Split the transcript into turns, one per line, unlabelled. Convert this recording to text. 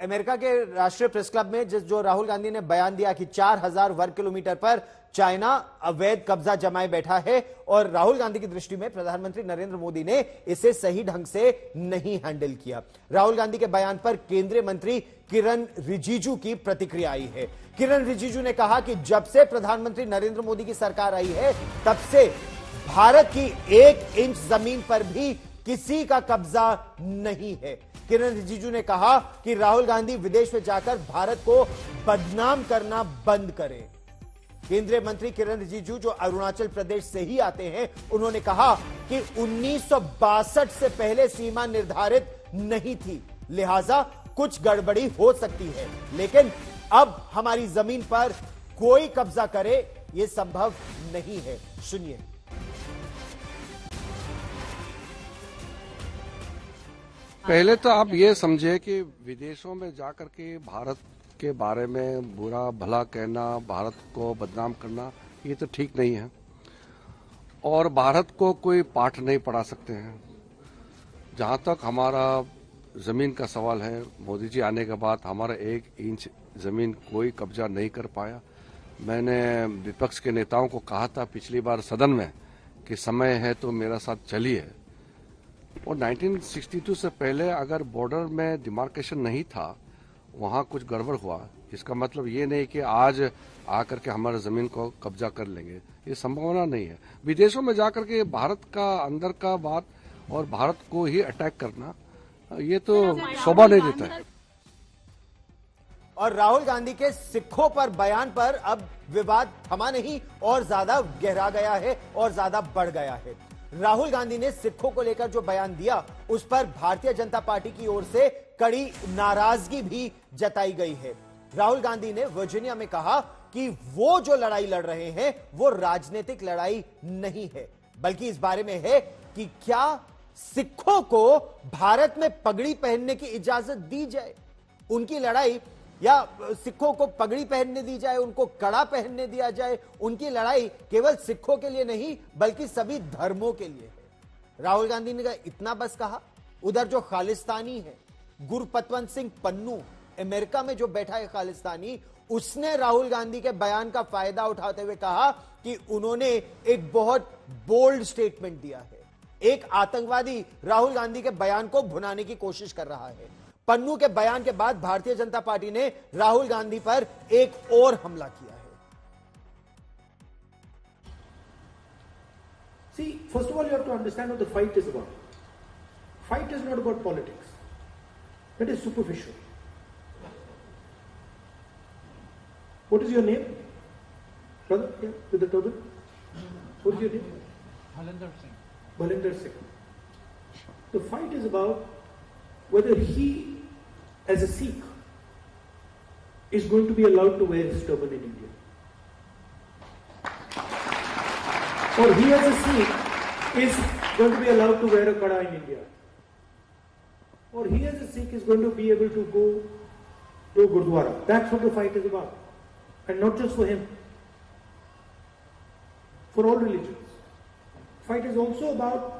America के राष्ट्रीय press club में जो राहुल गांधी ने बयान दिया कि 4000 वर्ग किलोमीटर पर चाइना अवैध कब्जा जमाए बैठा है और राहुल गांधी की दृष्टि में प्रधानमंत्री नरेंद्र मोदी ने इसे सही ढंग से नहीं हैंडल किया। राहुल गांधी के बयान पर केंद्रीय मंत्री किरण रिजिजू की प्रतिक्रिया आई है। किरण रिजिजू ने कहा कि जब से प्रधानमंत्री नरेंद्र मोदी की सरकार आई है तब से भारत की 1 इंच जमीन पर भी किसी का कब्जा नहीं है। किरण रिजिजू ने कहा कि राहुल गांधी विदेश में जाकर भारत को बदनाम करना बंद करें। केंद्रीय मंत्री किरण रिजिजू जो अरुणाचल प्रदेश से ही आते हैं, उन्होंने कहा कि 1962 से पहले सीमा निर्धारित नहीं थी, लिहाजा कुछ गड़बड़ी हो सकती है, लेकिन अब हमारी जमीन पर कोई कब्जा करे यह संभव नहीं है। सुनिए।
पहले तो आप ये समझे कि विदेशों में जाकर के भारत के बारे में बुरा भला कहना, भारत को बदनाम करना, ये तो ठीक नहीं है और भारत को कोई पाठ नहीं पढ़ा सकते हैं। जहां तक हमारा जमीन का सवाल है, मोदी जी आने के बाद हमारा 1 इंच जमीन कोई कब्जा नहीं कर पाया। मैंने विपक्ष के नेताओं को कहा था पिछली बार सदन में कि समय है तो मेरा साथ चलिए। और 1962 से पहले अगर बॉर्डर में डिमार्केशन नहीं था, वहां कुछ गड़बड़ हुआ, इसका मतलब ये नहीं कि आज आकर के हमारे जमीन को कब्जा कर लेंगे, ये संभावना नहीं है। विदेशों में जाकर के भारत का अंदर का बात और भारत को ही अटैक करना, ये तो शोभा नहीं देता है।
और राहुल गांधी के सिखों पर बयान पर अब विवाद थमा नहीं और ज्यादा गहरा गया है और ज्यादा बढ़ गया है। राहुल गांधी ने सिखों को लेकर जो बयान दिया उस पर भारतीय जनता पार्टी की ओर से कड़ी नाराजगी भी जताई गई है। राहुल गांधी ने वर्जीनिया में कहा कि वो जो लड़ाई लड़ रहे हैं वो राजनीतिक लड़ाई नहीं है, बल्कि इस बारे में है कि क्या सिखों को भारत में पगड़ी पहनने की इजाजत दी जाए। उनकी लड़ाई या सिखों को पगड़ी पहनने दी जाए, उनको कड़ा पहनने दिया जाए, उनकी लड़ाई केवल सिखों के लिए नहीं बल्कि सभी धर्मों के लिए है। राहुल गांधी ने इतना बस कहा। उधर जो खालिस्तानी है गुरपतवंत सिंह पन्नू, अमेरिका में जो बैठा है खालिस्तानी, उसने राहुल गांधी के बयान का फायदा उठाते हुए कहा कि उन्होंने एक बहुत बोल्ड स्टेटमेंट दिया है। एक आतंकवादी राहुल गांधी के बयान को भुनाने की कोशिश कर रहा है। पन्नू के बयान के बाद भारतीय जनता पार्टी ने राहुल गांधी पर एक और हमला किया है।
See, first of all, you have to understand what the fight is about. Fight is not about politics. That is superficial. What is your name? Brother, yeah, with the turban? What is your name?
Balinder Singh.
Balinder Singh. The fight is about whether he, as a Sikh, is going to be allowed to wear his turban in India. Or he, as a Sikh, is going to be allowed to wear a kada in India. Or he, as a Sikh, is going to be able to go to Gurdwara. That's what the fight is about. And not just for him. For all religions. Fight is also about